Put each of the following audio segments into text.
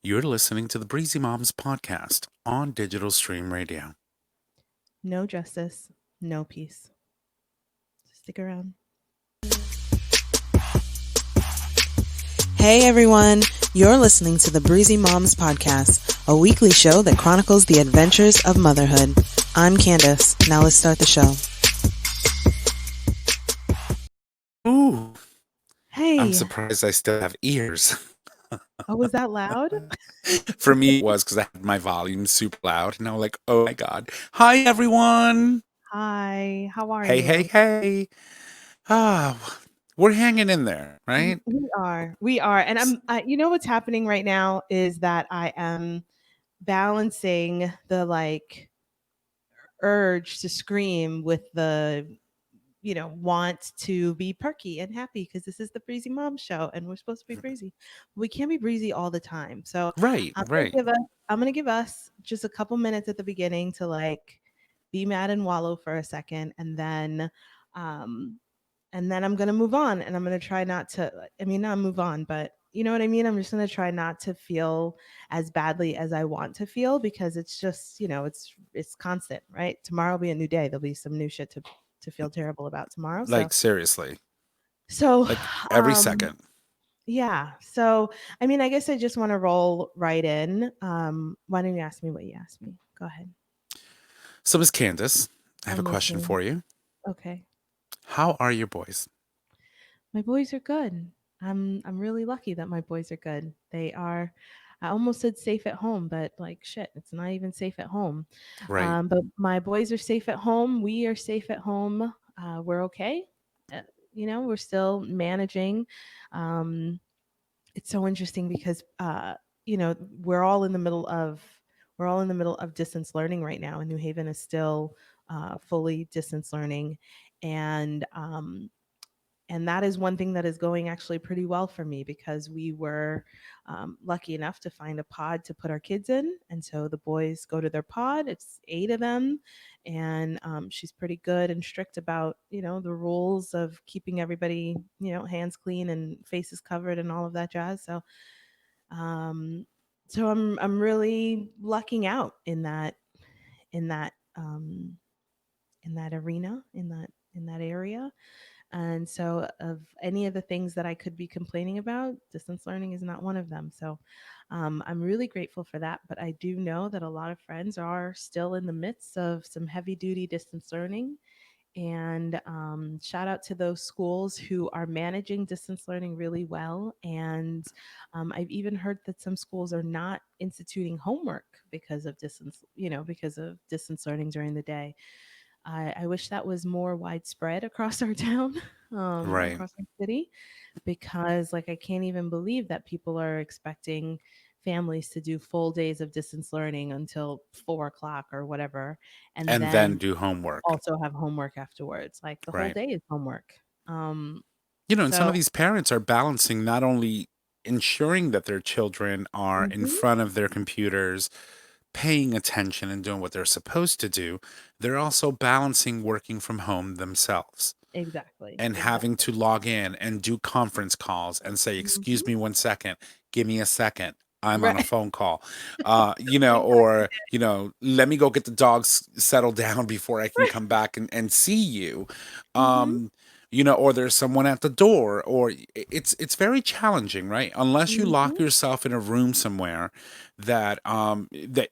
You're listening to the Breezy Moms podcast on Digital Stream Radio. No justice, no peace. Stick around. Hey everyone, you're listening to the Breezy Moms podcast, a weekly show that chronicles the adventures of motherhood. I'm Candace. Now let's start the show. Ooh, I'm Hey, surprised I still have ears. oh, was that loud? For me, it was because I had my volume super loud, and I'm like, oh my God. Hi, everyone. Hi, how are Hey, hey, you? hey. Ah, we're hanging in there, right? We are, and you know what's happening right now is that I am balancing the urge to scream with the want to be perky and happy because this is the Breezy Mom show and we're supposed to be breezy. We can't be breezy all the time. So Right, I'm gonna right. give us I'm gonna give us just a couple minutes at the beginning to be mad and wallow for a second um and then I'm gonna move on and I'm gonna try not to not move on, but you know what I mean? I'm just gonna try not to feel as badly as I want to feel because it's just, it's constant, right? Tomorrow will be a new day. There'll be some new shit to feel terrible about tomorrow. So Like, seriously. so Like, every um second. yeah. So I guess I just want to roll right in. Why don't you ask me what you asked me? Go ahead. So, Miss Candace, I have a I'm question listening. for you. Okay. How are your boys? My boys are good. I'm really lucky that my boys are good. They are. I almost said safe at home, but like shit, it's not even safe at home. Right. But my boys are safe at home. We are safe at home. We're okay. Uh, we're still managing. Um, it's so interesting because you know we're all in the middle of distance learning right now, and New Haven is still fully distance learning, and that is one thing that is going actually pretty well for me because we were lucky enough to find a pod to put our kids in. And so the boys go to their pod. It's 8 of them. And she's pretty good and strict about, the rules of keeping everybody, hands clean and faces covered and all of that jazz. Um, so I'm really lucking out in that um, in that arena, in that area. And so, of any of the things that I could be complaining about, distance learning is not one of them. So, I'm really grateful for that. But I do know that a lot of friends are still in the midst of some heavy duty distance learning. And shout out to those schools who are managing distance learning really well. And I've even heard that some schools are not instituting homework because of distance learning during the day. I wish that was more widespread across our town, Right. across our city, because I can't even believe that people are expecting families to do full days of distance learning until 4 o'clock or whatever, and And then then do homework. also have homework afterwards. Like the whole Right. day is homework. Um, And some of so these parents are balancing not only ensuring that their children are in mhm, front of their computers, paying attention and doing what they're supposed to do, they're also balancing working from home themselves exactly, and having exactly. to log in and do conference calls and say, Mhm. excuse me 1 second, give me a second. I'm on a Right. phone call, Exactly. or, let me go get the dogs settled down before I can come back and see you. Mhm. Um, or there's someone at the door, or it's very challenging, right? Unless you lock Mhm. yourself in a room somewhere that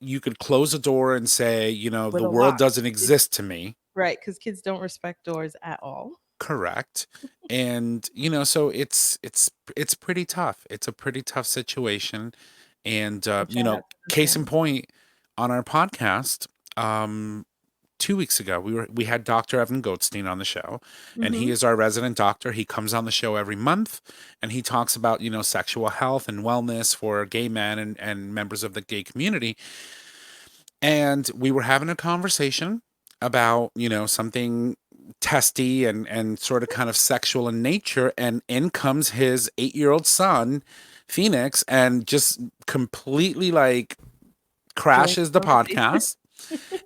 you could close a door and say, With the a world lock. doesn't exist to me. Right, because kids don't respect doors at all. Correct. And so it's pretty tough. It's a pretty tough situation. And So shout out to those case in families. point, on our podcast, 2 weeks ago, we had Dr. Evan Goldstein on the show, and he Mhm. is our resident doctor. He comes on the show every month, and he talks about sexual health and wellness for gay men and members of the gay community. And we were having a conversation about something testy and sort of kind of sexual in nature, and in comes his 8-year-old son Phoenix and just completely Join crashes the the conversation. podcast.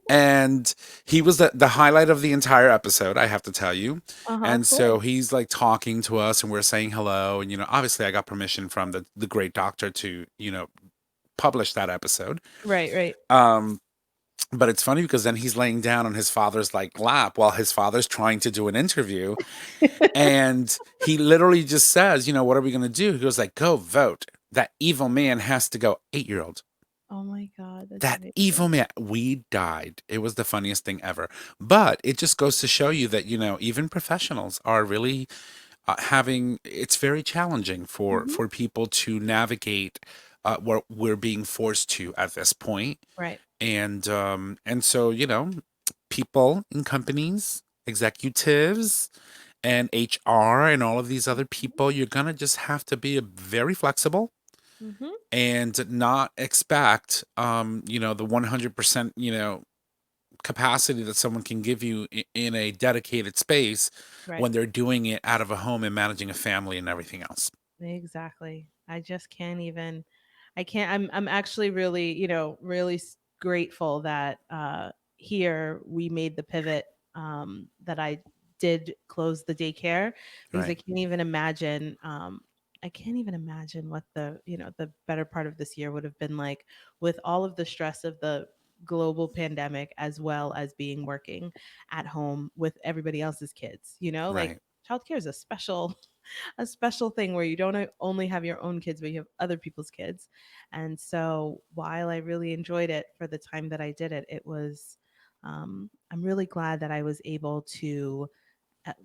And he was the highlight of the entire episode, I have to tell you. Uh-huh, And so cool. he's talking to us, and we're saying hello, and obviously I got permission from the great doctor to publish that episode. Right, right. Um, but it's funny because then he's laying down on his father's like lap while his father's trying to do an interview, and he literally just says, "What are we going to do?" He goes like, "Go vote. That evil man has to go." 8-year-old. Oh my God, that's That amazing. evil man. We died. It was the funniest thing ever. But it just goes to show you that even professionals are really having. It's very challenging for Hmm. for people to navigate what we're being forced to at this point. Right. And so people in companies, executives, and HR, and all of these other people, you're gonna just have to be very flexible Mm-hmm. and not expect the 100% capacity that someone can give you in a dedicated space Right. when they're doing it out of a home and managing a family and everything else. Exactly. I just can't even. I can't. I'm actually really, really grateful that here we made the pivot. That I did close the daycare, because I Right. can't even imagine. I can't even imagine what the better part of this year would have been like, with all of the stress of the global pandemic, as well as being working at home with everybody else's kids. Like, Right. childcare is a special thing where you don't only have your own kids, but you have other people's kids. And so while I really enjoyed it for the time that I did it, I'm really glad that I was able to,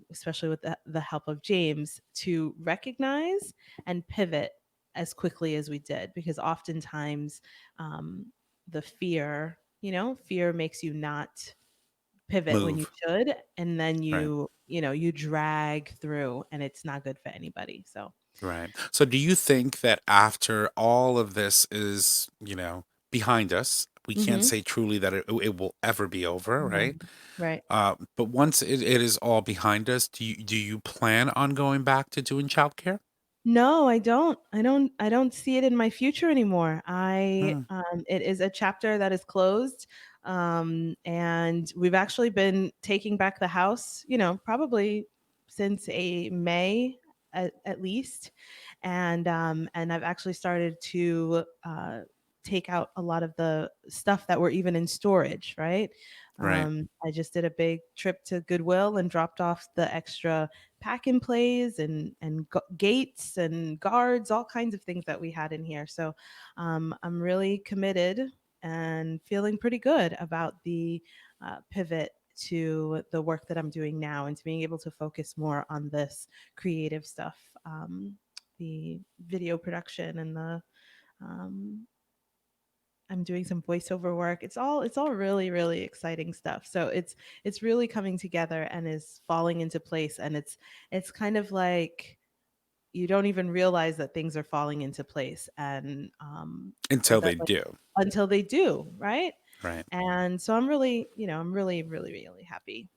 especially with the help of James, to recognize and pivot as quickly as we did, because oftentimes, um, the fear makes you not pivot when you Move. should, and then Right. you drag through, and it's not good for anybody. So. Right. So do you think that after all of this is, behind us, we can't Mhm. say truly that it will ever be over, No. right? Right. But once it is all behind us, do you plan on going back to doing childcare? No, I don't. I don't see it in my future anymore. Mm, It is a chapter that is closed. And we've actually been taking back the house, probably since a May at least. And I've actually started to take out a lot of the stuff that were even in storage, right? right. I just did a big trip to Goodwill and dropped off the extra pack and plays and gates and guards, all kinds of things that we had in here. So I'm really committed and feeling pretty good about the pivot to the work that I'm doing now, and to being able to focus more on this creative stuff, the video production and the um, I'm doing some voiceover work. It's all really, really exciting stuff. So it's really coming together and is falling into place, and it's kind of like you don't even realize that things are falling into place, and Until that, they like, do. until they do, right? Right. And so I'm really, really, really happy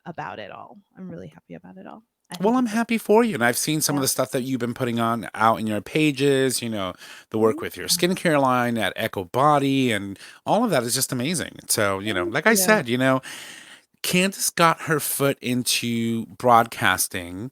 about it all. I'm really happy about it all. I Well, think I'm it's a happy for you. And I've seen some of yeah. the stuff that you've been putting on out in your pages, the work Mhm. with your skincare line at Echo Body, and all of that is just amazing. So, Thank like I you. said, Candace got her foot into broadcasting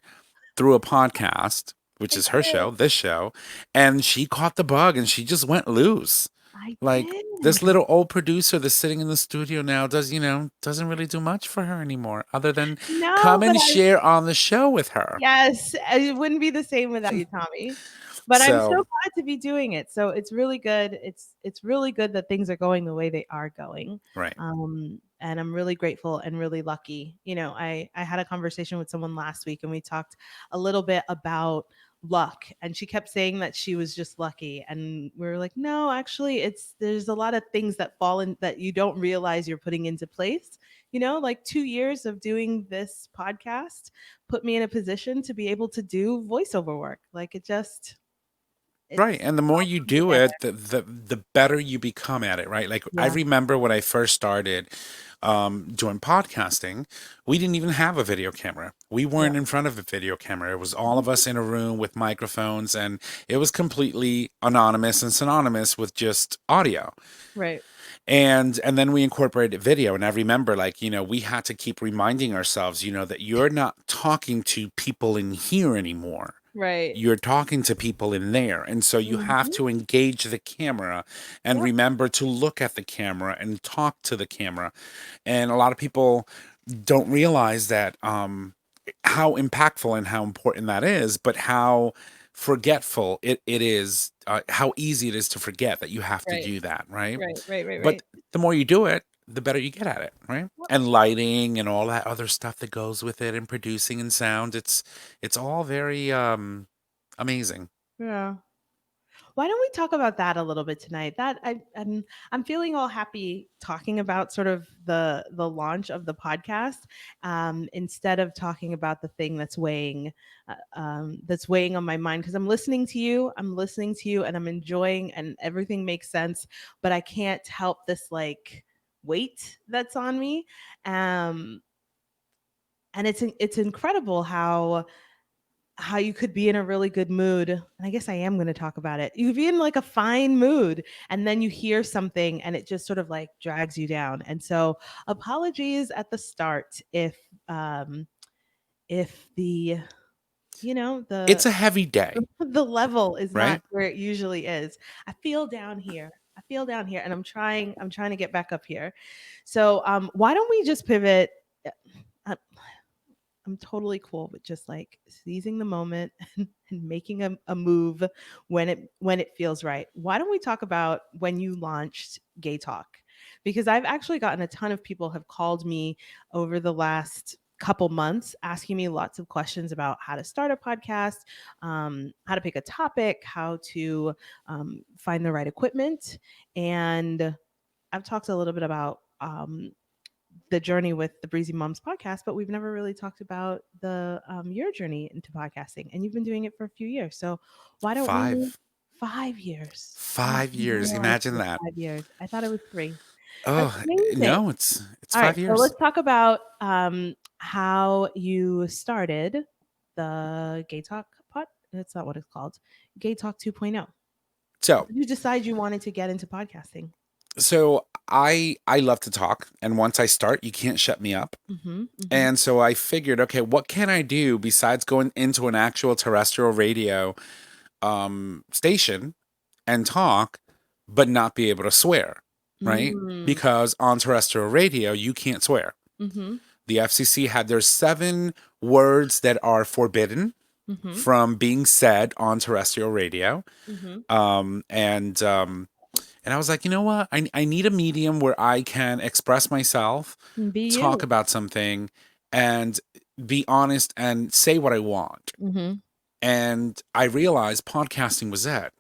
through a podcast, which I is her did. show, this show, and she caught the bug and she just went loose. I Like this did. little old producer that's sitting in the studio now doesn't really do much for her anymore other than No, come but and share on the show with her. yes, it wouldn't be the same without you, Tommy. But I'm so So, glad to be doing it. So it's really good. It's really good that things are going the way they are going. right. And I'm really grateful and really lucky. I had a conversation with someone last week, and we talked a little bit about luck, and she kept saying that she was just lucky, and we were like, no, actually, there's a lot of things that fall in that you don't realize you're putting into place. Like 2 years of doing this podcast put me in a position to be able to do voiceover work. Like, Right, it's and the more all you come do together. it, the better you become at it, right? Like I Yeah. remember when I first started doing podcasting, we didn't even have a video camera. We Yeah. weren't in front of a video camera. It was all of us in a room with microphones, and it was completely anonymous and synonymous with just audio. Right. And then we incorporated video, and I remember, like, we had to keep reminding ourselves, that you're not talking to people in here anymore. Right. you're talking to people in there. And so you have Mhm. to engage the camera and Yep. remember to look at the camera and talk to the camera. And a lot of people don't realize that how impactful and how important that is, but how forgetful it is, how easy it is to forget that you have to Right. do that, right? Right. Right. Right. But Right. the more you do it, the better you get at it, right? Well, And lighting and all that other stuff that goes with it and producing and sound, it's all very amazing. yeah. Why don't we talk about that a little bit tonight? I'm feeling all happy talking about sort of the launch of the podcast, instead of talking about the thing that's weighing on my mind, because I'm listening to you, and I'm enjoying, and everything makes sense, but I can't help this like weight that's on me, um, and it's incredible how you could be in a really good mood. And I guess I am going to talk about it. You could be in like a fine mood, and then you hear something and it just sort of like drags you down. And so apologies at the start um if the you know It's a heavy day, the level is not right? where it usually is. I feel down here. I feel down here, and I'm trying to get back up here. So why don't we just pivot? uh, I'm totally cool with just like seizing the moment and making a move when it feels right. Why don't we talk about when you launched Gay Talk? Because I've actually gotten a ton of people have called me over the last couple months asking me lots of questions about how to start a podcast, how to pick a topic, how to find the right equipment. And I've talked a little bit about the journey with the Breezy Moms podcast, but we've never really talked about the your journey into podcasting, and you've been doing it for a few years. So why don't we? 5 5 years. I 5 didn't years, realize it imagine was that. 5 years. I thought it was 3. That's Oh, amazing. no, it's All right, 5 so years. let's talk about how you started the Gay Talk pod. That's not what it's called. Gay Talk 2.0. How So did you decide you wanted to get into podcasting? I love to talk, and once I start, you can't shut me up. Mm-hmm. Mm-hmm. And so I figured, okay, what can I do besides going into an actual terrestrial radio station and talk, but not be able to swear, right? Mm, Because on terrestrial radio, you can't swear. mm-hmm. The FCC had their 7 words that are forbidden Mm-hmm. from being said on terrestrial radio. Mm-hmm. Um, and um, and I was like, you know what? I need a medium where I can express myself, Be talk you. about something, and be honest and say what I want. Mhm. And I realized podcasting was it.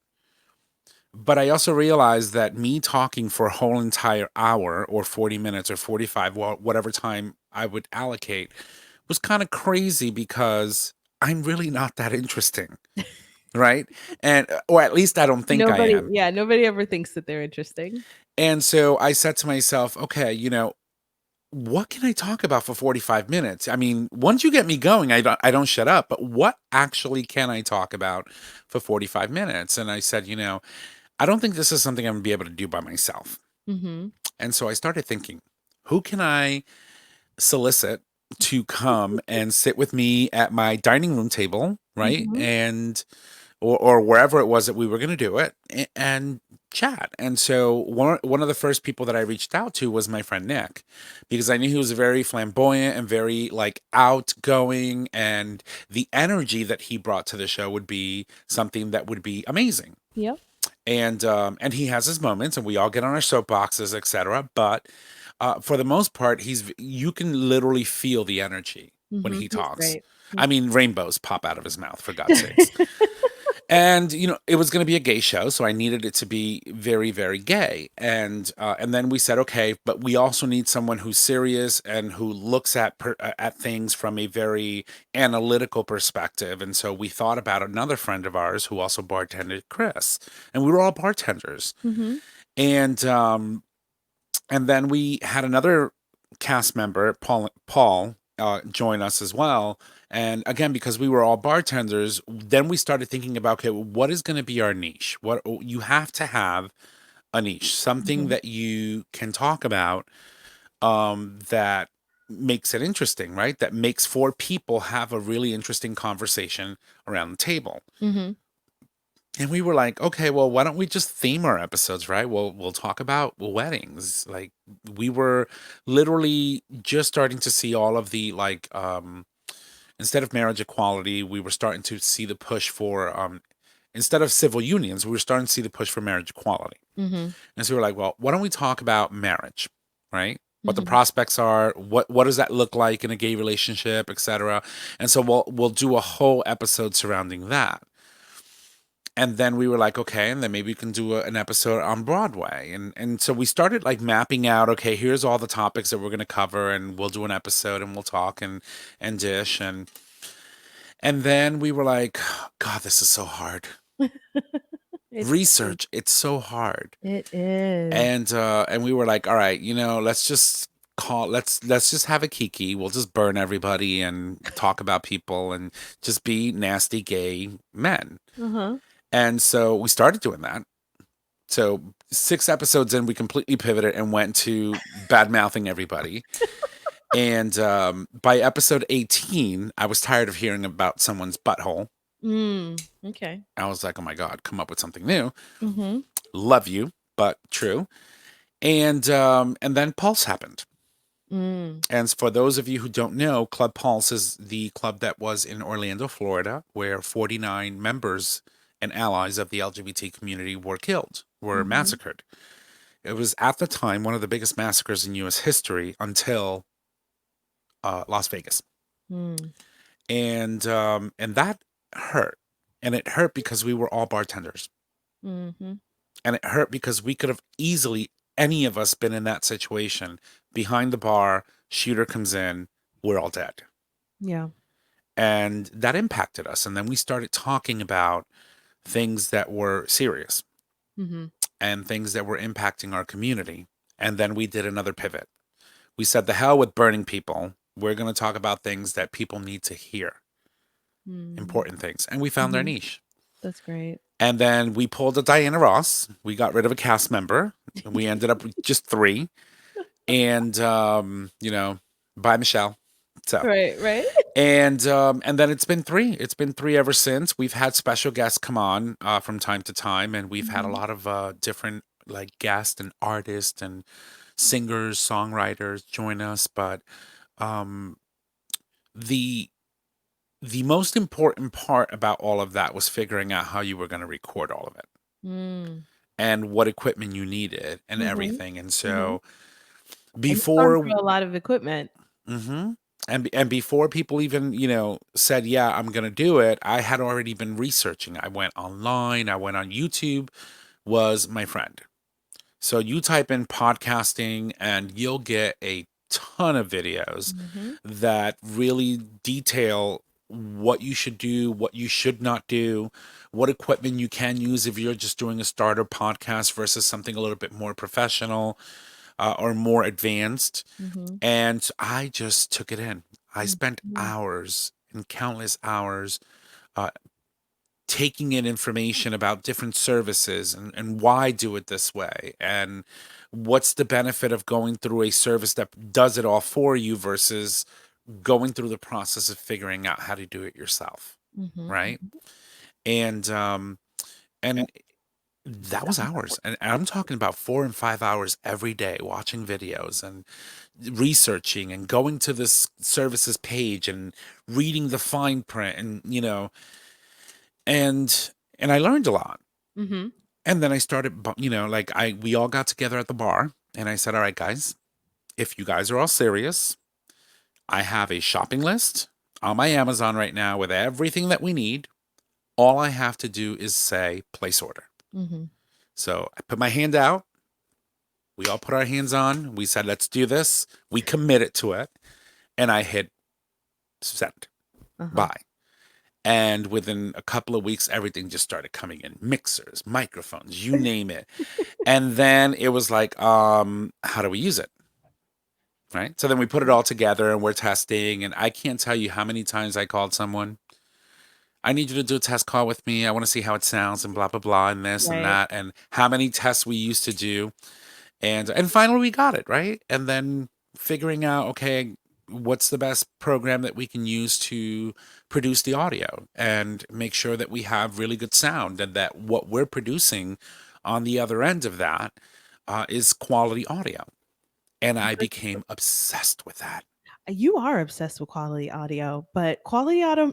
But I also realized that me talking for a whole entire hour or 40 minutes or 45, whatever time I would allocate, was kind of crazy because I'm really not that interesting, right? And, or at least I don't think I am. Nobody ever thinks that they're interesting. And so I said to myself, okay, what can I talk about for 45 minutes? I mean, once you get me going, I don't shut up, but what actually can I talk about for 45 minutes? And I said, I don't think this is something I'm gonna be able to do by myself. Mhm. And so I started thinking, who can I solicit to come and sit with me at my dining room table, right? Mhm. And or wherever it was that we were going to do it and chat. And so one of the first people that I reached out to was my friend Nick, because I knew he was very flamboyant and very like outgoing, and the energy that he brought to the show would be something that would be amazing. Yep. And he has his moments, and we all get on our soapboxes, etc. But for the most part, you can literally feel the energy when Mhm. he He's talks. great. I mean, rainbows pop out of his mouth, for God's sakes. And it was going to be a gay show, so I needed it to be very, very gay. And then we said, okay, but we also need someone who's serious and who looks at things from a very analytical perspective. And so we thought about another friend of ours who also bartended, Chris, and we were all bartenders. Mhm. And and then we had another cast member, Paul, join us as well. And again, because we were all bartenders, then we started thinking about, okay, what is going to be our niche? What you have to have a niche, something Mhm. that you can talk about, that makes it interesting, right? That makes four people have a really interesting conversation around the table. Mm-hmm. And we were like, okay, well, why don't we just theme our episodes, right? We'll talk about weddings. Like, we were literally just starting to see all of the, like, instead of marriage equality, we were starting to see the push for instead of civil unions, we were starting to see the push for marriage equality. Mm-hmm. And so we were like, well, why don't we talk about marriage, right? What the Mm-hmm. prospects are, what does that look like in a gay relationship, etc. And so we'll do a whole episode surrounding that. And then we were like, okay, and then maybe we can do an episode on Broadway. And so we started like mapping out, okay, here's all the topics that we're going to cover, and we'll do an episode and we'll talk and dish. And then we were like, God, this is so hard. It is. Research, it's so hard. It is. And we were like, all right, let's just let's just have a kiki. We'll just burn everybody and talk about people and just be nasty gay men. Uh-huh. And so we started doing that. So 6 episodes in, we completely pivoted and went to bad mouthing everybody. And by episode 18, I was tired of hearing about someone's butthole. Okay. I was like, oh my God, come up with something new. Mm-hmm. Love you, but true. And then Pulse happened. And for those of you who don't know, Club Pulse is the club that was in Orlando, Florida, where 49 members and allies of the LGBT community were killed, were Mm-hmm. massacred. It was at the time one of the biggest massacres in U.S. history until Las Vegas. Mm. And that hurt. And it hurt because we were all bartenders. Mm-hmm. And it hurt because we could have easily, any of us, been in that situation. Behind the bar, shooter comes in, we're all dead. Yeah. And that impacted us. And then we started talking about things that were serious Mm-hmm. and things that were impacting our community. And then we did another pivot. We said, the hell with burning people. We're going to talk about things that people need to hear, important things. And we found our Mm-hmm. niche. That's great. And then we pulled a Diana Ross. We got rid of a cast member. We ended up with just 3. And, bye, Michelle. So, Right. and then it's been 3. It's been 3 ever since. We've had special guests come on from time to time, and we've had a lot of different like guests and artists and singers, songwriters join us. But the most important part about all of that was figuring out how you were going to record all of it Mm. and what equipment you needed and Mm-hmm. everything. And Mm-hmm. so And you've gone before through a lot of equipment. hmm and before people even, said, yeah, I'm going to do it, I had already been researching. I went online, I went on YouTube, was my friend. So you type in podcasting and you'll get a ton of videos Mm-hmm. that really detail what you should do, what you should not do, what equipment you can use if you're just doing a starter podcast versus something a little bit more professional or more advanced. Mm-hmm. And I just took it in. I spent Mm-hmm. hours and countless hours uh, taking in information about different services and why do it this way and what's the benefit of going through a service that does it all for you versus going through the process of figuring out how to do it yourself, Mm-hmm. right? And and that was hours, and I'm talking about 4 and 5 hours every day watching videos and researching and going to this services page and reading the fine print and and I learned a lot. Mm-hmm. And then I started, like we all got together at the bar and I said, all right, guys, if you guys are all serious, I have a shopping list on my Amazon right now with everything that we need. All I have to do is say place order. Mm-hmm. So I put my hand out. We all put our hands on. We said, let's do this. We committed to it. And I hit send. Uh-huh. Buy. And within a couple of weeks, everything just started coming in. Mixers, microphones, you name it. And then it was like, how do we use it? Right? So then we put it all together and we're testing. And I can't tell you how many times I called someone. I need you to do a test call with me. I want to see how it sounds and blah, blah, blah, and this and Right. that. And how many tests we used to do. And finally we got it, right? And then figuring out, okay, what's the best program that we can use to produce the audio and make sure that we have really good sound and that what we're producing on the other end of that is quality audio. And I Good. became obsessed with that. You are obsessed with quality audio, but quality audio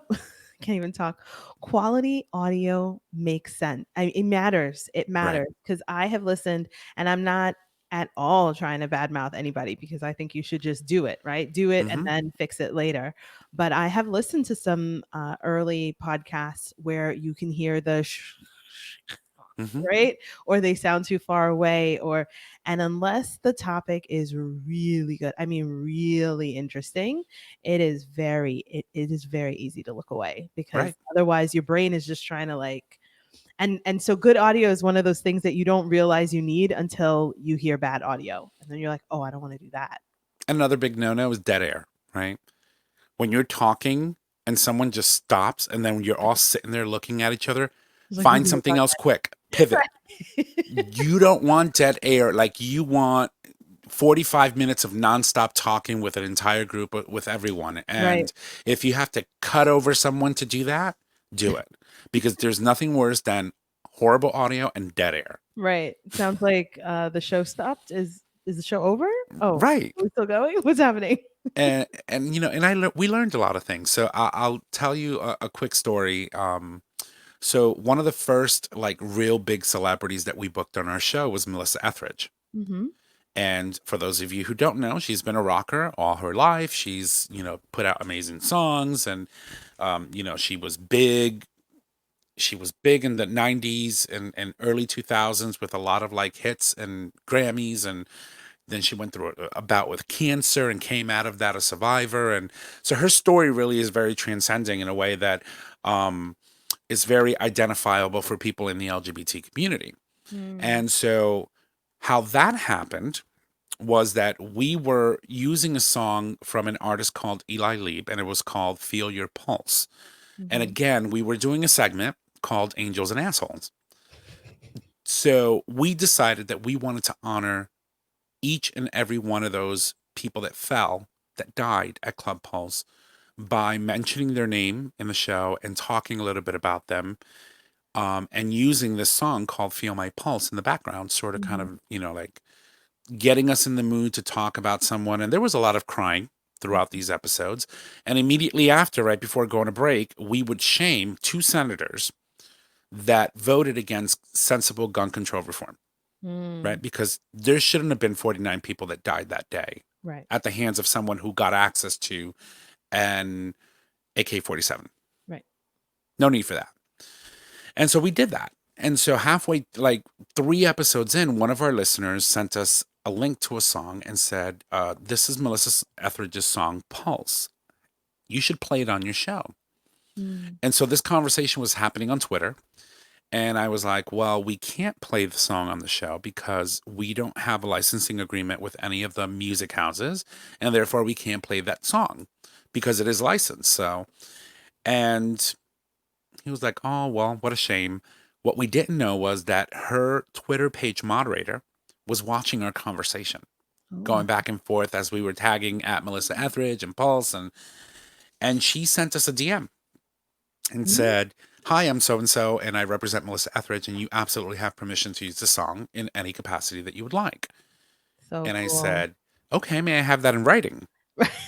can't even talk. Quality audio makes sense. It matters. It Right. matters because I have listened, and I'm not at all trying to badmouth anybody because I think you should just do it, right? Do it and Hmm. then fix it later. But I have listened to some early podcasts where you can hear the Hmm. right? Or they sound too far away and unless the topic is really good, I mean really interesting, it is very easy to look away because Right. otherwise your brain is just trying to like and so good audio is one of those things that you don't realize you need until you hear bad audio. And then you're like, "Oh, I don't want to do that." Another big no-no is dead air, right? When you're talking and someone just stops and then you're all sitting there looking at each other, It's like find losing a something else quick, button. pivot. Right. You don't want dead air. Like you want 45 minutes of nonstop talking with an entire group with everyone. Right. And if you have to cut over someone to do that, do it. Because there's nothing worse than horrible audio and dead air. Right. Sounds like the show stopped. Is the show over? Oh, Right. are we still going? What's happening? And you know, and we learned a lot of things. So I'll tell you a quick story. So one of the first like real big celebrities that we booked on our show was Melissa Etheridge. Mhm. And for those of you who don't know, she's been a rocker all her life. She's, you know, put out amazing songs and, you know, she was big. She was big in the 90s and early 2000s with a lot of like hits and Grammys. And then she went through a bout with cancer and came out of that a survivor. And so her story really is very transcending in a way that um, is very identifiable for people in the LGBT community. Mm. And so how that happened was that we were using a song from an artist called Eli Lieb, and it was called Feel Your Pulse. And Mhm. again, we were doing a segment called Angels and Assholes. So we decided that we wanted to honor each and every one of those people that fell, that died at Club Pulse by mentioning their name in the show and talking a little bit about them, and using this song called Feel My Pulse in the background, sort of kind Mhm. of, you know, like getting us in the mood to talk about someone. And there was a lot of crying throughout these episodes. And immediately after, right before going to break, we would shame two senators that voted against sensible gun control reform, right? Mm. Because there shouldn't have been 49 people that died that day Right. at the hands of someone who got access to an AK-47. Right. No need for that. And so we did that. And so halfway, like 3 episodes in, one of our listeners sent us a link to a song and said, this is Melissa Etheridge's song, Pulse. You should play it on your show. Mm. And so this conversation was happening on Twitter. And I was like, well, we can't play the song on the show because we don't have a licensing agreement with any of the music houses. And therefore, we can't play that song because it is licensed. So, and he was like, oh, well, what a shame. What we didn't know was that her Twitter page moderator was watching our conversation, Oh. going back and forth as we were tagging at Melissa Etheridge and Pulse. And she sent us a DM and Mm. said, hi, I'm so and so, and I represent Melissa Etheridge, and you absolutely have permission to use the song in any capacity that you would like. So And I cool. said, okay, may I have that in writing?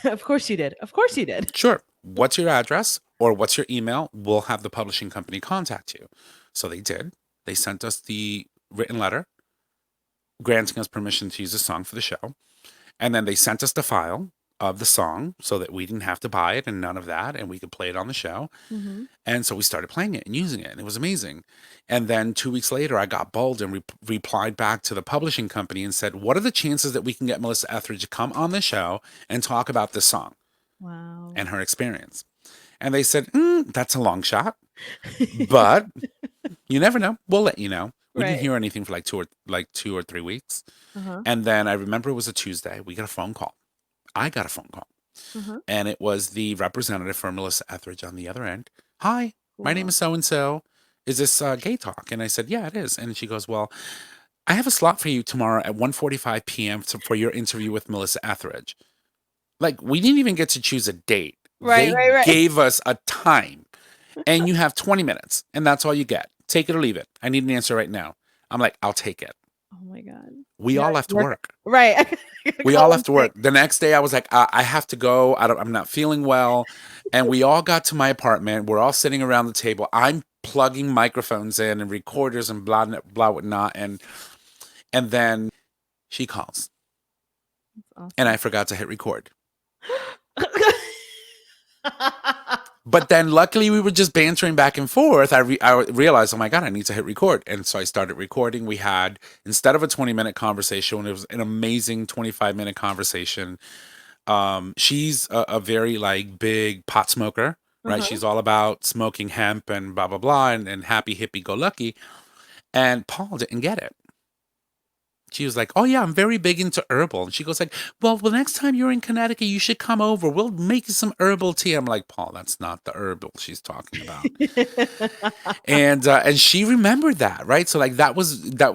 Of course you did. Of course you did. Sure. What's your address or what's your email? We'll have the publishing company contact you. So they did. They sent us the written letter granting us permission to use the song for the show. And then they sent us the file of the song so that we didn't have to buy it and none of that. And we could play it on the show. Mhm. And so we started playing it and using it. And it was amazing. And then 2 weeks later, I got bold and replied back to the publishing company and said, what are the chances that we can get Melissa Etheridge to come on the show and talk about this song Wow. and her experience? And they said, that's a long shot, but you never know. We'll let you know. We didn't Right. hear anything for like 2 or 3 weeks. Uh-huh. And then I remember it was a Tuesday. We got a phone call. I got a phone call. Uh-huh. And it was the representative for Melissa Etheridge on the other end. Hi, my name Cool. is so and so. Is this Gay Talk? And I said, yeah, it is. And she goes, well, I have a slot for you tomorrow at 1:45 p.m. For your interview with Melissa Etheridge. Like, we didn't even get to choose a date. Right, They right, right. gave us a time, and you have 20 minutes, and that's all you get. Take it or leave it. I need an answer right now. I'm like, I'll take it. Oh my god. We Yeah, all left work. work. Right. I gotta We all call in left sick. work. The next day, I was like, I have to go. I'm not feeling well. And we all got to my apartment. We're all sitting around the table. I'm plugging microphones in and recorders and blah, blah, whatnot. And then she calls, That's and I forgot to hit record. But then luckily we were just bantering back and forth. I realized, oh my God, I need to hit record. And so I started recording. We had, instead of a 20-minute conversation, it was an amazing 25-minute conversation. She's a very like big pot smoker, right? Uh-huh. She's all about smoking hemp and blah, blah, blah, and happy, hippie, go lucky. And Paul didn't get it. She was like, "Oh yeah, I'm very big into herbal." And she goes like, "Well, the next time you're in Connecticut, you should come over. We'll make you some herbal tea." I'm like, "Paul, that's not the herbal she's talking about." And she remembered that, right? So like that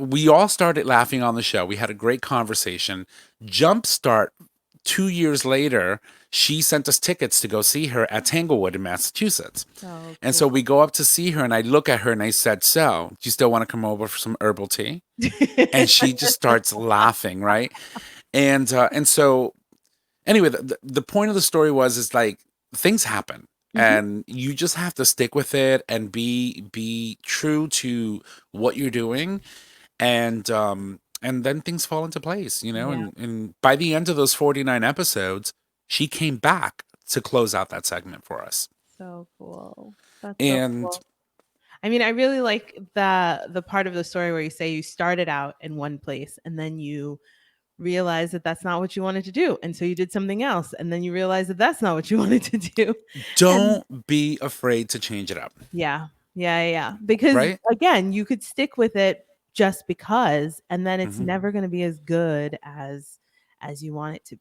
we all started laughing on the show. We had a great conversation. Jumpstart 2 years later, she sent us tickets to go see her at Tanglewood in Massachusetts. So And so cool. we go up to see her, and I look at her and I said, "So, do you still want to come over for some herbal tea?" And she just starts laughing, right? And so anyway, the point of the story was is like things happen, Mhm. and you just have to stick with it and be true to what you're doing, and then things fall into place, you know. Yeah, And by the end of those 49 episodes, she came back to close out that segment for us. so cool. That's so And cool. I mean, I really like the part of the story where you say you started out in one place and then you realized that that's not what you wanted to do, and so you did something else, and then you realized that that's not what you wanted to do, and don't be afraid to change it up, yeah, yeah, yeah, yeah. Because right? again, you could stick with it just because, and then it's Hmm. never going to be as good as you want it to,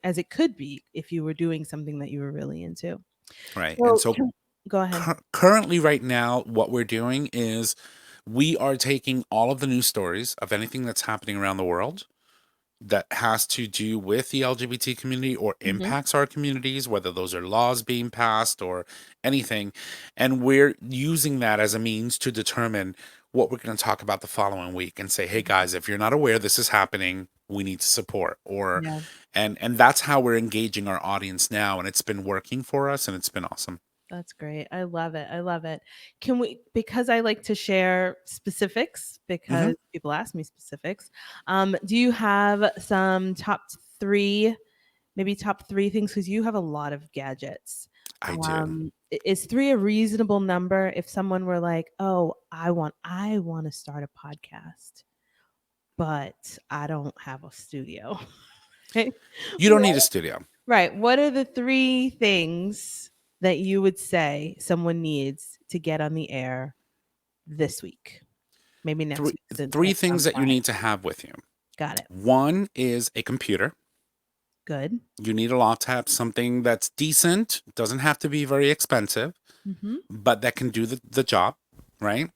as it could be if you were doing something that you were really into. Right. And So, so go ahead. currently right now what we're doing is we are taking all of the news stories of anything that's happening around the world that has to do with the LGBT community or Mhm. impacts our communities, whether those are laws being passed or anything, and we're using that as a means to determine what we're going to talk about the following week and say, hey guys, if you're not aware this is happening, we need to support. Or Yeah. and that's how we're engaging our audience now, and it's been working for us, and it's been awesome. That's great. I love it. I love it. Can we, because I like to share specifics Hmm. because people ask me specifics. Do you have some top three, maybe top three things? Because you have a lot of gadgets. I do. Is three a reasonable number if someone were like, oh, I want to start a podcast, but I don't have a studio. Right? You don't need a studio. Right. What are the three things that you would say someone needs to get on the air this week? Maybe next Three week since three things Amazon's that you flying. need to have with you. Got it. One is a computer. Good. You need a laptop, something that's decent, doesn't have to be very expensive, Mhm. but that can do the job, right?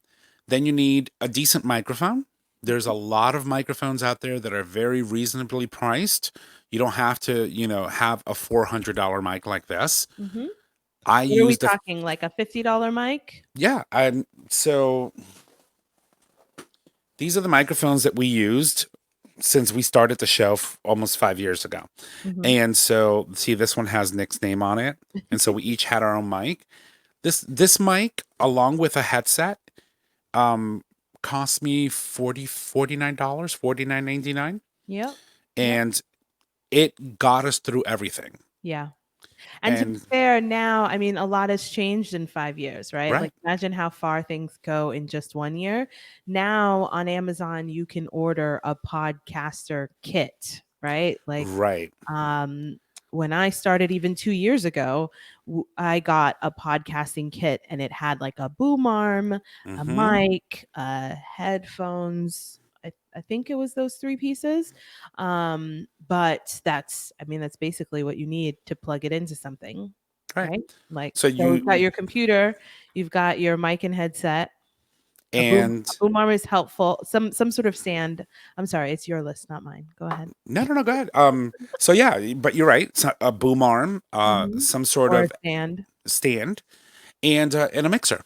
Then you need a decent microphone. There's a lot of microphones out there that are very reasonably priced. You don't have to, have a $400 mic like this. Mhm. I What are we used a, talking, like a $50 mic? yeah, and so these are the microphones that we used since we started the show almost 5 years ago. Mhm. And so, see, this one has Nick's name on it, and so we each had our own mic. This mic, along with a headset, um, cost me $49, 49.99, Yep. Yep. and it got us through everything. Yeah. And to be And fair, now, I mean, a lot has changed in 5 years, right? Like, right, imagine how far things go in just 1 year. Now on Amazon, you can order a podcaster kit, right? Like, right, um, when I started even 2 years ago, I got a podcasting kit and it had like a boom arm, a mm-hmm, mic, headphones. I think it was those 3 pieces. But that's, I mean, that's basically what you need to plug it into something, right. right? Like, So so we've got you your computer, you've got your mic and headset. And A boom arm is helpful. Some sort of stand. I'm sorry, it's your list, not mine. Go ahead. no, go ahead. So yeah, but you're right. So a boom arm, Mhm. some sort Or a of stand, stand, and a mixer,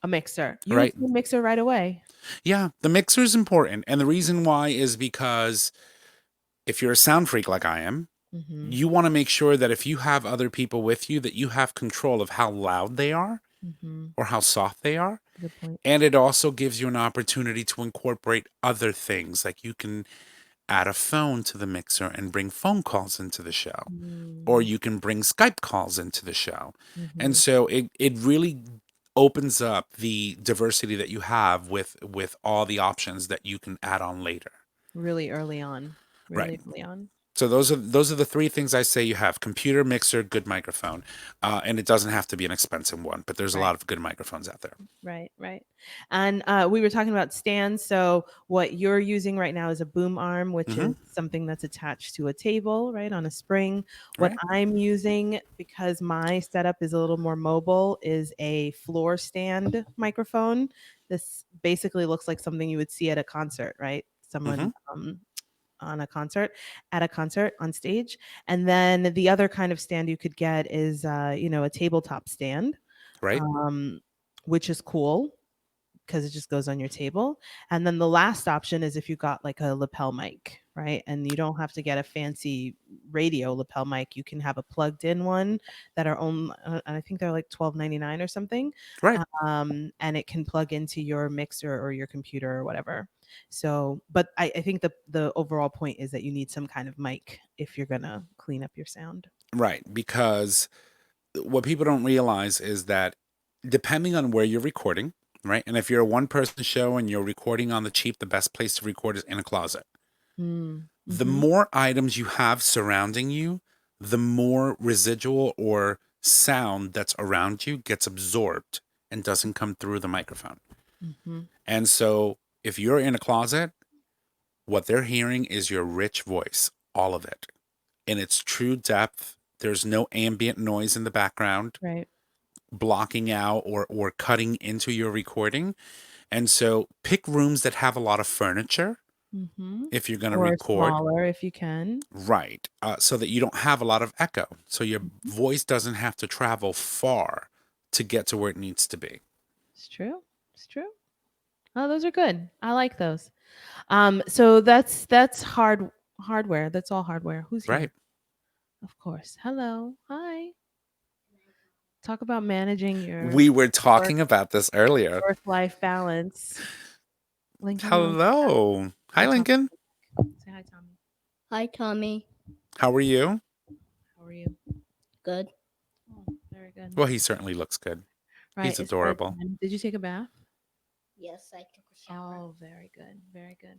a mixer. You would right? say mixer right away. Yeah, the mixer is important, and the reason why is because if you're a sound freak like I am, Mhm. you want to make sure that if you have other people with you, that you have control of how loud they are Mhm. or how soft they are. Good point. And it also gives you an opportunity to incorporate other things, like you can add a phone to the mixer and bring phone calls into the show, or Mm. you can bring Skype calls into the show. And Mhm. so it really opens up the diversity that you have with all the options that you can add on later. Really early on. Right. Really early on. So those are the three things I say you have: computer, mixer, good microphone, and it doesn't have to be an expensive one, but there's a Right. lot of good microphones out there. Right, right. And we were talking about stands. So what you're using right now is a boom arm, which Hmm. is something that's attached to a table, right, on a spring. What Right. I'm using, because my setup is a little more mobile, is a floor stand microphone. This basically looks like something you would see at a concert, right? Hmm. Someone on a concert, at a concert on stage. And then the other kind of stand you could get is a tabletop stand, Right. um, which is cool because it just goes on your table. And then the last option is if you got like a lapel mic, right? And you don't have to get a fancy radio lapel mic. You can have a plugged in one that are on, I think they're like $12.99 or something. Right. And it can plug into your mixer or your computer or whatever. So, but I think the overall point is that you need some kind of mic if you're gonna clean up your sound. Right. Because what people don't realize is that depending on where you're recording, right? And if you're a one person show and you're recording on the cheap, the best place to record is in a closet. Mm. The Mm-hmm. more items you have surrounding you, the more residual or sound that's around you gets absorbed and doesn't come through the microphone. Mm-hmm. And so if you're in a closet, what they're hearing is your rich voice, all of it, in its true depth. There's no ambient noise in the background Right. blocking out or cutting into your recording. And so pick rooms that have a lot of furniture Mm-hmm. if you're going to Or record. smaller if you can. Right. So that you don't have a lot of echo. So your Mhm. voice doesn't have to travel far to get to where it needs to be. It's true. It's true. Oh, those are good. I like those. So that's hardware. That's all hardware. Who's Right. here? Of course. Hello. Hi. Talk about managing your We were work talking about this earlier. work life balance. Lincoln, you want Hello. to Hi, Tom? Lincoln. Say hi, Tommy. Hi, Tommy. How are you? How are you? Good. Oh, very good. Well, he certainly looks good. Right. He's It's adorable. bedtime. Did you take a bath? Yes, I took a shower. Oh, very good. Very good.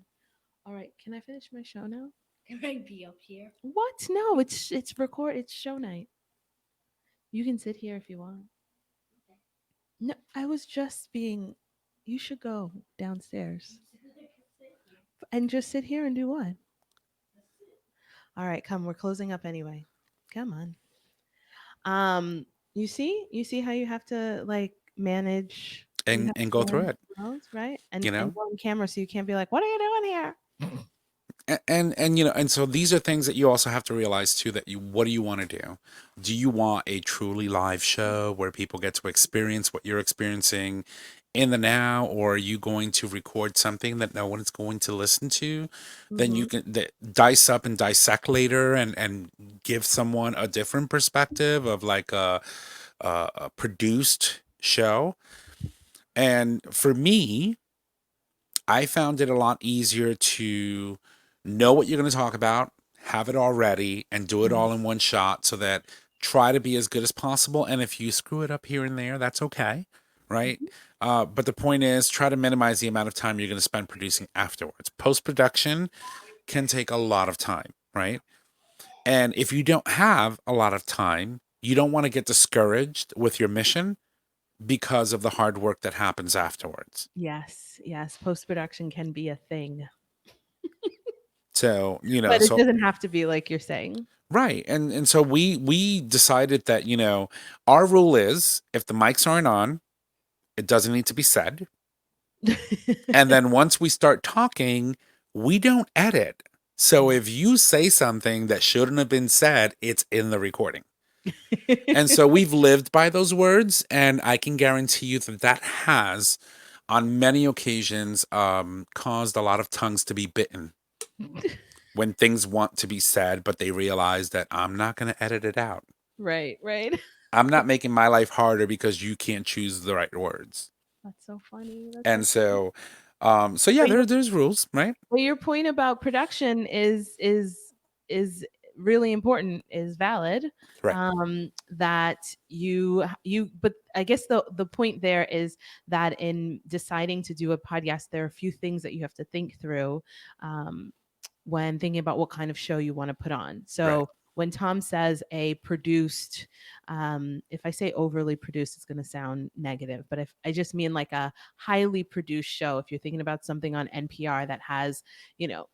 All right. Can I finish my show now? Can I be up here? What? No, it's record. It's show night. You can sit here if you want. No, I was just being. You should go downstairs and just sit here and do what? All right, come. We're closing up anyway. Come on. You see how you have to like manage. You have And to go through manage it, the world, right? And you know? go on camera, so you can't be like, "What are you doing here?" And and so these are things that you also have to realize too, that you what do you want to do? Do you want a truly live show where people get to experience what you're experiencing in the now, or are you going to record something that no one is going to listen to? Then you Mhm. can dice up and dissect later and give someone a different perspective of like a produced show. And for me, I found it a lot easier to know what you're going to talk about, have it all ready, and do it Mhm. all in one shot so that try to be as good as possible. And if you screw it up here and there, that's okay. Right. Mhm. But the point is, try to minimize the amount of time you're going to spend producing afterwards. Post production can take a lot of time. Right. And if you don't have a lot of time, you don't want to get discouraged with your mission because of the hard work that happens afterwards. Yes, yes. Post production can be a thing, So, but it so doesn't have to be like you're saying. right. And so we decided that, our rule is if the mics aren't on, it doesn't need to be said. And then once we start talking, we don't edit. So Yeah. if you say something that shouldn't have been said, it's in the recording. And so we've lived by those words, and I can guarantee you that that has, on many occasions, caused a lot of tongues to be bitten when things want to be said, but they realize that I'm not going to edit it out. Right, right. I'm not making my life harder because you can't choose the right words. That's so funny. That's so And funny. so yeah, But your there's rules, right? but your point about production is really important, is valid. Right. That but I guess the point there is that in deciding to do a podcast, there are a few things that you have to think through. Um, when thinking about what kind of show you want to put on. Right. So when Tom says a produced, if I say overly produced, it's going to sound negative, but if I just mean like a highly produced show, if you're thinking about something on NPR that has, you know,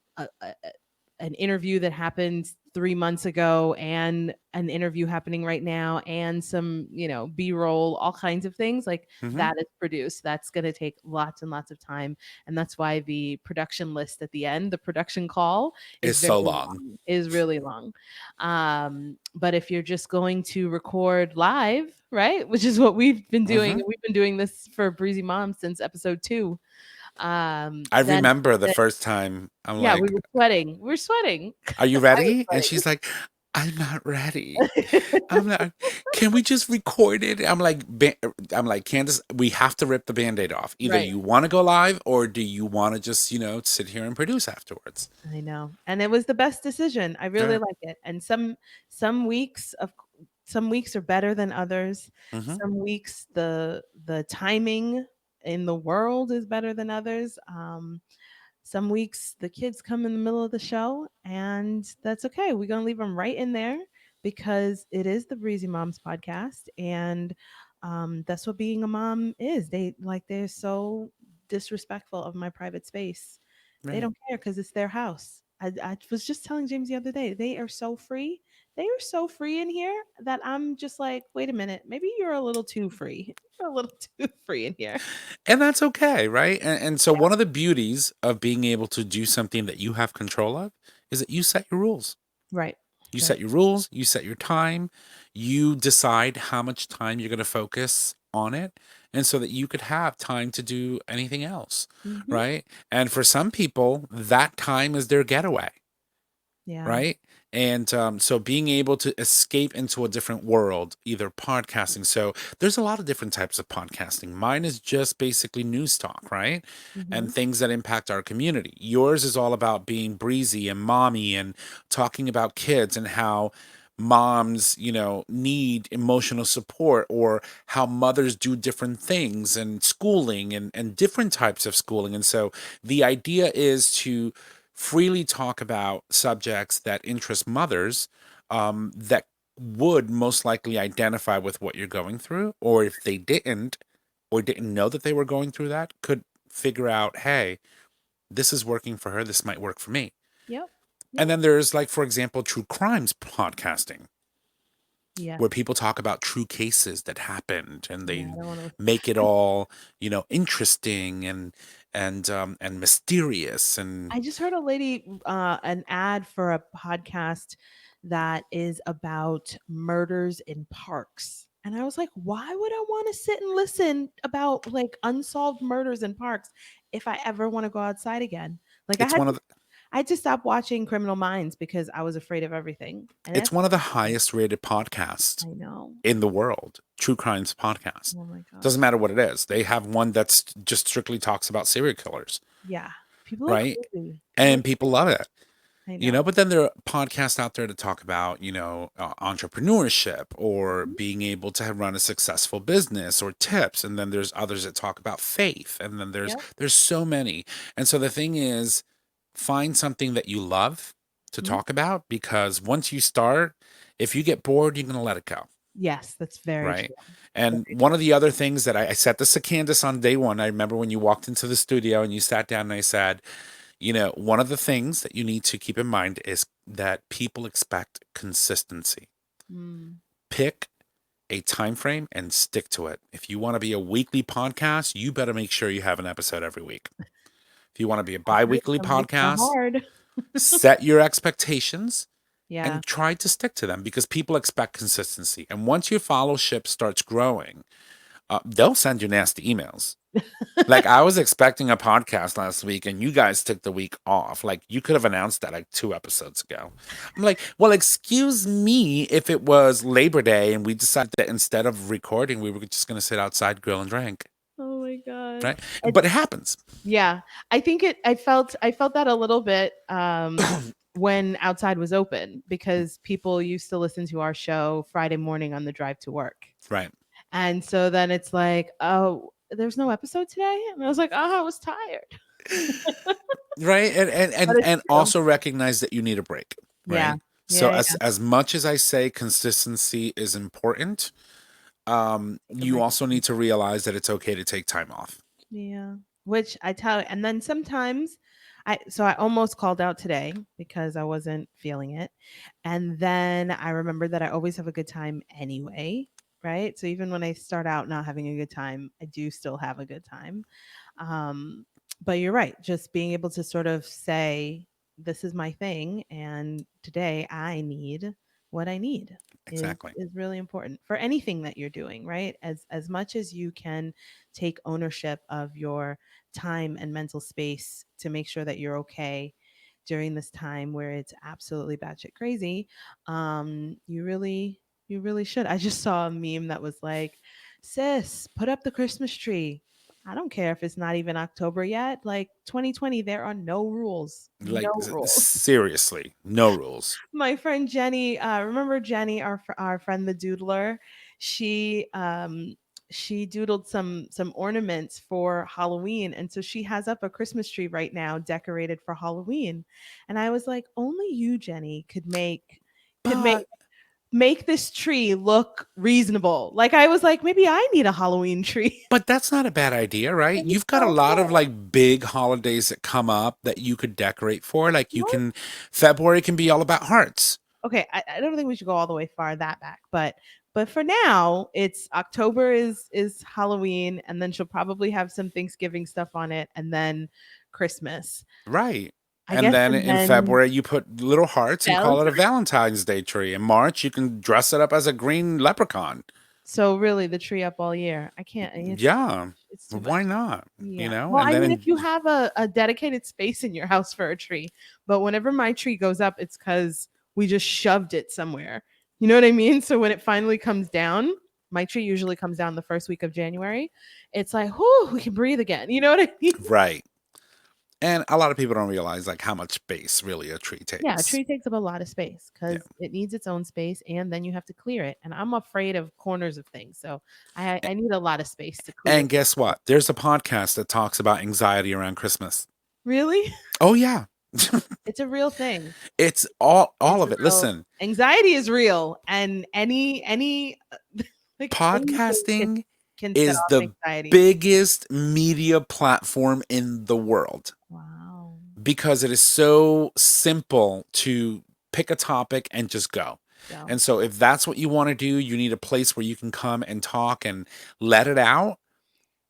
an interview that happened 3 months ago and an interview happening right now and some, B-roll, all kinds of things like Hmm. that is produced. That's going to take lots and lots of time. And that's why the production list at the end, the production call is It's very so long. long, is really long. But if you're just going to record live, right, which is what we've been doing, Hmm. and we've been doing this for Breezy Mom since episode 2. I Then remember the first time I'm yeah, we like, were sweating. We were sweating. "Are you I was ready?" And she's like, "I'm not ready. sweating. I'm not. Can we just record it?" I'm like, Candace, we have to rip the Band-Aid off. Either Right. you want to go live, or do you want to just sit here and produce afterwards? I know. And it was the best decision. I All really right. like it. And some weeks of some weeks are better than others. Mm-hmm. Some weeks the timing in the world is better than others. Some weeks the kids come in the middle of the show, and that's okay. We're going to leave them right in there because it is the Breezy Moms podcast. And that's what being a mom is. They're so disrespectful of my private space. They Right. don't care because it's their house. I was just telling James the other day, they are so free. They are so free in here that I'm just like, wait a minute, maybe you're a little too free. You're a little too free in here. And that's okay, right? And so one of the beauties of being able to do something that you have control of is that you set your rules. Right. You Right. set your rules, you set your time, you decide how much time you're going to focus on it, and so that you could have time to do anything else, Hmm. right? And for some people, that time is their getaway, Yeah. right? And so being able to escape into a different world, either podcasting. So there's a lot of different types of podcasting. Mine is just basically news talk, right? Hmm. And things that impact our community. Yours is all about being breezy and mommy and talking about kids and how moms, need emotional support, or how mothers do different things and schooling and different types of schooling. And so the idea is to freely talk about subjects that interest mothers, that would most likely identify with what you're going through, or if they didn't, or didn't know that they were going through that, could figure out, hey, this is working for her, this might work for me. Yep. And Yep. then there's, like, for example, true crimes podcasting, Yes. where people talk about true cases that happened, and Yeah, they I don't want to. make it all, interesting and mysterious. And I just heard a lady, an ad for a podcast that is about murders in parks. And I was like, why would I want to sit and listen about like unsolved murders in parks if I ever want to go outside again? Like it's one of the, I had to stop watching Criminal Minds because I was afraid of everything. And it's that's one of the highest rated podcasts I know. in the world, true crimes podcast. Oh my Doesn't gosh. matter what it is. They have one that's just strictly talks about serial killers, Yeah. People are right? crazy. People And people love it. I know. But then there are podcasts out there to talk about, entrepreneurship, or Mhm. being able to run a successful business, or tips. And then there's others that talk about faith. And then there's Yep. there's so many. And so the thing is, find something that you love to Mhm. talk about, because once you start, if you get bored, you're gonna let it go. Yes, that's very Right. true. And Very one of the other things that I said this to Candace on day one, I remember when you walked into the studio and you sat down, and I said, one of the things that you need to keep in mind is that people expect consistency. true. Mm. Pick a time frame and stick to it. If you want to be a weekly podcast, you better make sure you have an episode every week. If you want to be a I've heard bi-weekly some weeks are podcast, hard. set your expectations Yeah. and try to stick to them because people expect consistency. And once your followership starts growing, they'll send you nasty emails. Like I was expecting a podcast last week and you guys took the week off. Like you could have announced that like 2 episodes ago. I'm like, well, excuse me if it was Labor Day and we decided that instead of recording, we were just going to sit outside, grill and drink. Oh my god. Right. But it happens. Yeah. I felt that a little bit when outside was open because people used to listen to our show Friday morning on the drive to work. Right. And so then it's like, "Oh, there's no episode today?" And I was like, "Oh, I was tired." Right. And and But and, it's and true. also recognize that you need a break. Yeah. Right. So Yeah, yeah. as much as I say consistency is important, Take a you break. also need to realize that it's okay to take time off. Yeah. Which I tell you, and then sometimes I almost called out today because I wasn't feeling it. And then I remembered that I always have a good time anyway, right? So even when I start out not having a good time, I do still have a good time. Um, but you're right, just being able to sort of say, this is my thing, and today I need what I need Exactly. is really important for anything that you're doing, right? As much as you can take ownership of your time and mental space to make sure that you're okay during this time where it's absolutely batshit crazy, you really should. I just saw a meme that was like, sis, put up the Christmas tree. I don't care if it's not even October yet. Like 2020, there are no rules. Like No rules. seriously, no rules. My friend Jenny, remember Jenny, our friend the doodler? She she doodled some ornaments for Halloween, and so she has up a Christmas tree right now decorated for Halloween. And I was like, only you, Jenny, could make But make this tree look reasonable. Like I was like, maybe I need a Halloween tree. but that's not a bad idea, right? It's You've got a so lot of cool. like big holidays that come up that you could decorate for. Like you What? can February can be all about hearts. Okay, I don't think we should go all the way far that back, but for now, it's October is Halloween, and then she'll probably have some Thanksgiving stuff on it, and then Christmas. Right. I And guess, then and in then February you put little hearts and call it a Valentine's. Valentine's Day tree. In March you can dress it up as a green leprechaun. So really, the tree up all year. I can't. It's too Yeah. much. It's too much. Why not? You Yeah. know? Well, And I then mean, if in you have a dedicated space in your house for a tree, but whenever my tree goes up, it's because we just shoved it somewhere. You know what I mean? So when it finally comes down, my tree usually comes down the first week of January. It's like, whoo, we can breathe again. You know what I mean? right. And a lot of people don't realize like how much space really a tree Yeah, a takes. tree takes up a lot of space Yeah. because it needs its own space, and then you have to clear it. And I'm afraid of corners of things, so I need a lot of space to clear. And guess what? There's a podcast that talks about anxiety around Christmas. Really? Oh yeah. It's a real thing. It's all It's of a it. real Listen, anxiety is real, and any like anything podcasting can set is off the anxiety. biggest media platform in the world Wow. because it is so simple to pick a topic and just go. So, And so if that's what you want to do, you need a place where you can come and talk and let it out.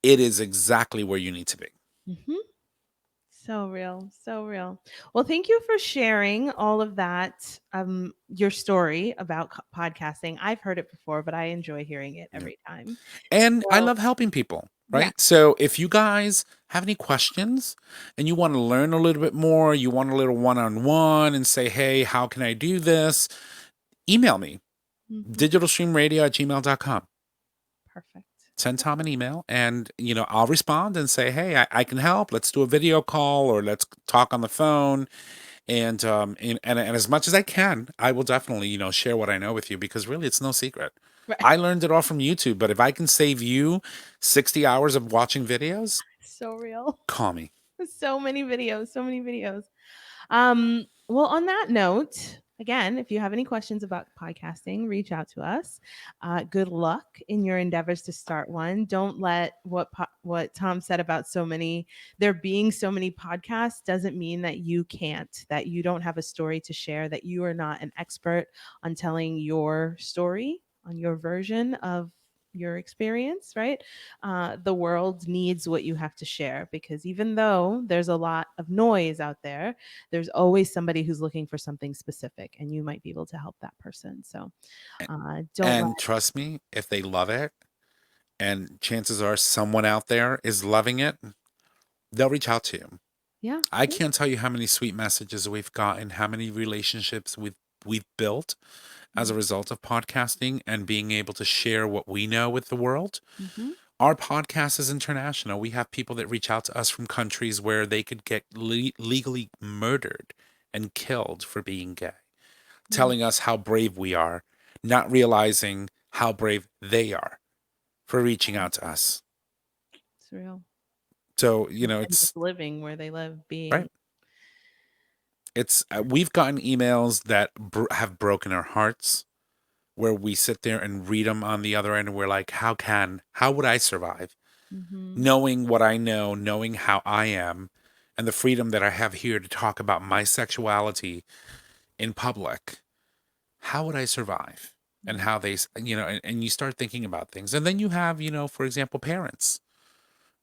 It is exactly where you need to be. mhm. So real, so real. Well, thank you for sharing all of that. Your story about podcasting. I've heard it before, but I enjoy hearing it Yeah. every time. And I So, love helping people, yeah. right? So if you guys have any questions and you want to learn a little bit more, you want a little one-on-one and say, hey, how can I do this? Email me, Mhm. digitalstreamradio@gmail.com. Perfect. Send Tom an email and, I'll respond and say, hey, I can help. Let's do a video call or let's talk on the phone. And as much as I can, I will definitely, share what I know with you because really it's no secret. Right. I learned it all from YouTube, but if I can save you 60 hours of watching videos, So real. call me. So many videos, so many videos. Well, on that note, again, if you have any questions about podcasting, reach out to us. Good luck in your endeavors to start one. Don't let what Tom said about there being so many podcasts doesn't mean that you can't, that you don't have a story to share, that you are not an expert on telling your story. on your version of your experience, right? The world needs what you have to share, because even though there's a lot of noise out there, there's always somebody who's looking for something specific, and you might be able to help that person. So don't let. And trust me, if they love it, and chances are someone out there is loving it, they'll reach out to you. Yeah, I yeah. can't tell you how many sweet messages we've gotten, how many relationships we've built as a result of podcasting and being able to share what we know with the world. Mm-hmm. Our podcast is international. We have people that reach out to us from countries where they could get legally murdered and killed for being gay, Mm, telling us how brave we are, not realizing how brave they are for reaching out to us. it's real. So, And it's just living where they live, right. being. It's we've gotten emails that have broken our hearts where we sit there and read them on the other end and we're like, how would I survive? Mm-hmm. Knowing what I know, knowing how I am, and the freedom that I have here to talk about my sexuality in public, how would I survive? And Yeah. how they, and you start thinking about things. And then you have, for example, parents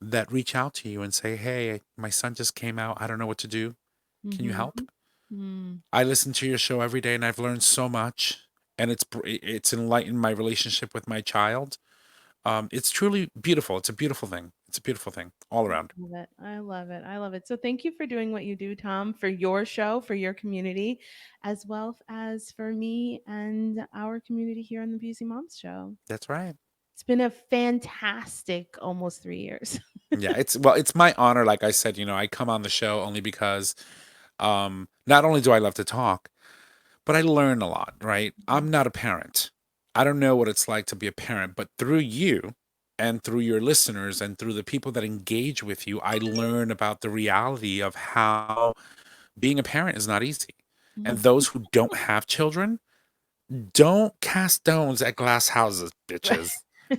that reach out to you and say, hey, my son just came out. I don't know what to do. Can you Mm-hmm. help? Mm. I listen to your show every day and I've learned so much. And it's enlightened my relationship with my child. It's truly beautiful. It's a beautiful thing. It's a beautiful thing all I around. love it. I love it. I love it. So thank you for doing what you do, Tom, for your show, for your community, as well as for me and our community here on the Breezy Moms Show. That's right. It's been a fantastic almost 3 years. Yeah, it's my honor. Like I said, I come on the show only because not only do I love to talk, but I learn a lot, right? I'm not a parent. I don't know what it's like to be a parent, but through you and through your listeners and through the people that engage with you, I learn about the reality of how being a parent is not easy. And Mhm. those who don't have children, don't cast stones at glass houses, Right. bitches,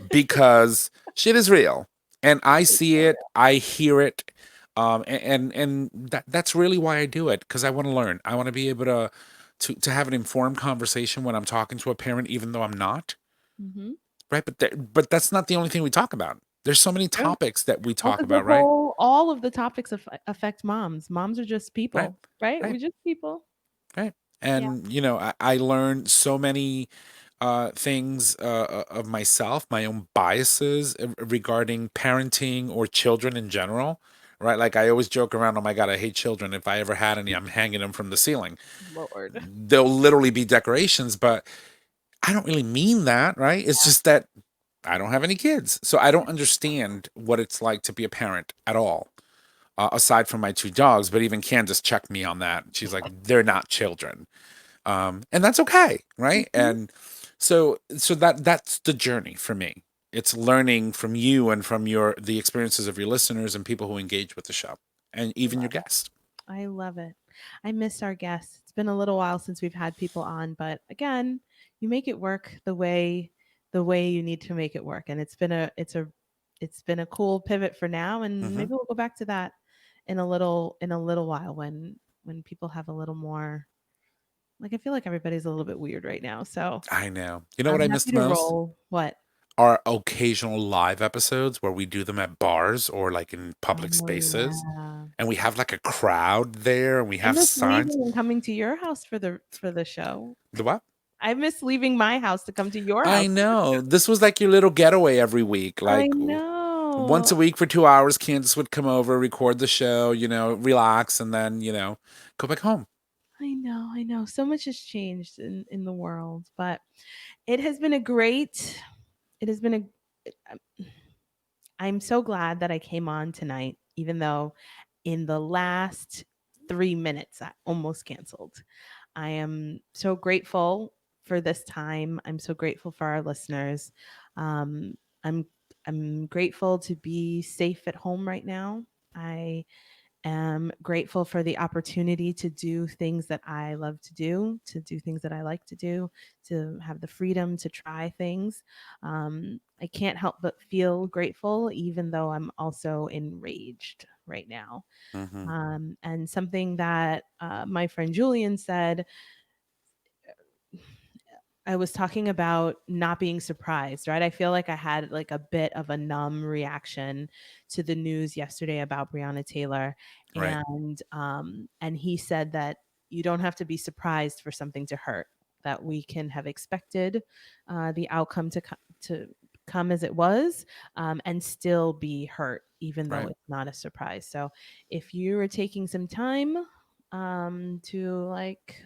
because shit is real. And I It's see so it, I hear it. And that's really why I do it, because I want to learn. I want to be able to have an informed conversation when I'm talking to a parent, even though I'm not, real. Hmm. right? But that's not the only thing we talk about. There's so many True. topics that we Well, talk because the about, right? all of the topics affect moms. Moms are just Right, people, right? right, We're just people. right. Yeah. And I learned so many things of myself, my own biases regarding parenting or children in general, right? Like I always joke around, oh my God, I hate children. If I ever had any, I'm hanging them from the ceiling. Lord. They'll literally be decorations, but I don't really mean that, right? It's just that I don't have any kids. So I don't understand what it's like to be a parent at all, aside from my two dogs. But even Candace checked me on that. She's like, they're not children. And that's okay, right? Mhm. And so that's the journey for me. It's learning from you and from the experiences of your listeners and people who engage with the show, and even your guests. I love it. I miss our guests. It's been a little while since we've had people on, but again, you make it work the way you need to make it work. And it's been a cool pivot for now, and Hmm. maybe we'll go back to that in a little while when people have a little more, like, I feel like everybody's a little bit weird right now. So I know. You know what I'm I miss happy the to most? roll. What? Our occasional live episodes where we do them at bars or like in public Oh spaces, yeah. and we have like a crowd there, and we I have miss signs. leaving and coming to your house for the show. The what? I miss leaving my house to come to your I house. know. This was like your little getaway every week. I Like once know. a week for 2 hours, Candace would come over, record the show, relax, and then, go back home. I know. I know. So much has changed in the world, but it has been a great it has been a I'm so glad that I came on tonight, even though in the last 3 minutes I almost canceled. I am so grateful for this time. I'm so grateful for our listeners. Um, I'm I'm grateful to be safe at home right now. I am grateful for the opportunity to do things that I love to do things that I like to do, to have the freedom to try things. I can't help but feel grateful, even though I'm also enraged right now. Hmm. And something that my friend Julian said, I was talking about not being surprised, right? I feel like I had like a bit of a numb reaction to the news yesterday about Breonna Taylor, Right. and he said that you don't have to be surprised for something to hurt. That we can have expected the outcome to come as it was, and still be hurt, even though Right. it's not a surprise. So, if you are taking some time to like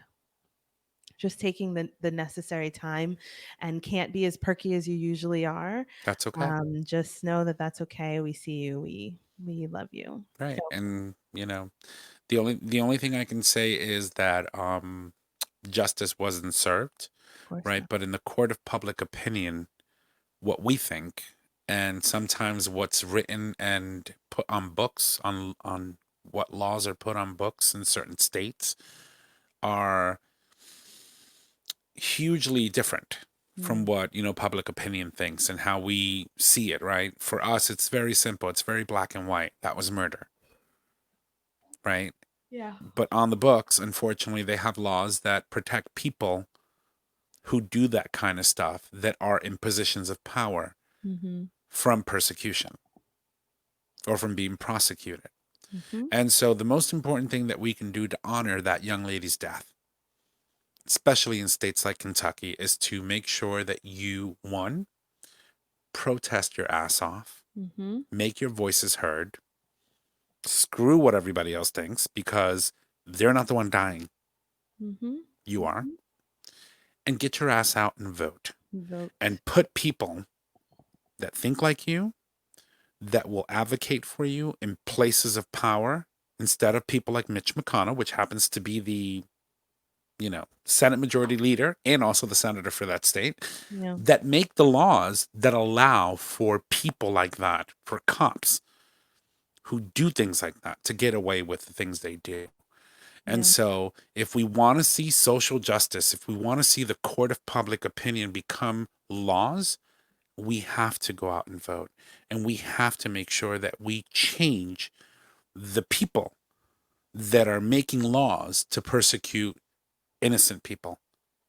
just taking the necessary time and can't be as perky as you usually are, That's okay. just know that that's okay. We see you. We love you. So Right. And the only thing I can say is that justice wasn't served, of course right? not. But in the court of public opinion, what we think and sometimes what's written and put on books on what laws are put on books in certain states are hugely different from Mm, what public opinion thinks and how we see it, right? For us it's very simple, it's very black and white. That was murder, right? yeah. But on the books, unfortunately, they have laws that protect people who do that kind of stuff, that are in positions of power, Mm-hmm. from persecution or from being prosecuted. Mm-hmm. And so the most important thing that we can do to honor that young lady's death, especially in states like Kentucky, is to make sure that you, one, protest your ass off, Mm-hmm. make your voices heard, screw what everybody else thinks, because they're not the one dying, Mm-hmm. you are, Mm-hmm. and get your ass out and vote. Vote. And put people that think like you, that will advocate for you in places of power, instead of people like Mitch McConnell, which happens to be the Senate Majority Leader and also the senator for that state, Yeah. that make the laws that allow for people like that, for cops who do things like that, to get away with the things they do. And Yeah. so if we want to see social justice, if we want to see the court of public opinion become laws, we have to go out and vote. And we have to make sure that we change the people that are making laws to persecute innocent people.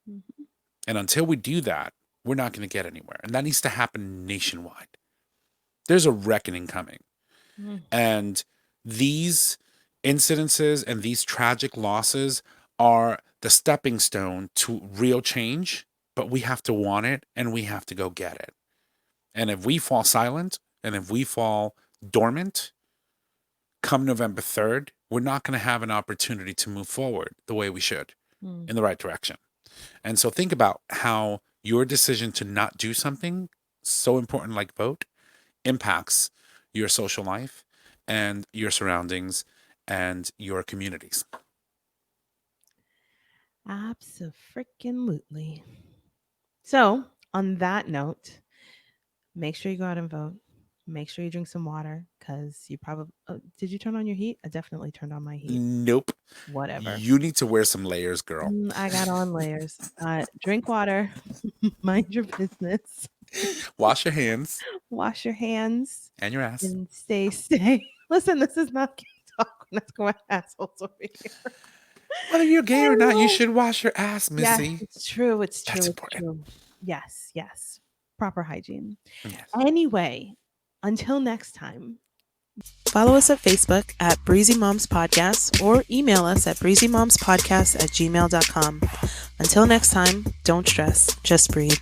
Mm-hmm. And until we do that, we're not going to get anywhere. And that needs to happen nationwide. There's a reckoning coming. Mm. And these incidences and these tragic losses are the stepping stone to real change, but we have to want it and we have to go get it. And if we fall silent and if we fall dormant, come November 3rd, we're not going to have an opportunity to move forward the way we should, Mm. in the right direction. And so think about how your decision to not do something so important like vote impacts your social life and your surroundings and your communities. Abso-freaking-lutely. So, on that note, make sure you go out and vote. Make sure you drink some water, because you probably did you turn on your heat? I definitely turned on my heat. Nope. Whatever. You need to wear some layers, girl. I got on layers. Drink water. Mind your business. Wash your hands Wash your hands and your ass. and stay. Listen, this is not gay talk. Let's go at assholes over here. Whether you're gay or not, you Oh. should wash your ass, Yes, Missy. it's true. It's true. That's It's important. true. Yes, yes. Proper hygiene. Yes. Anyway, until next time. Follow us at Facebook at Breezy Moms Podcast or email us at breezymomspodcast@gmail.com. Until next time, don't stress, just breathe.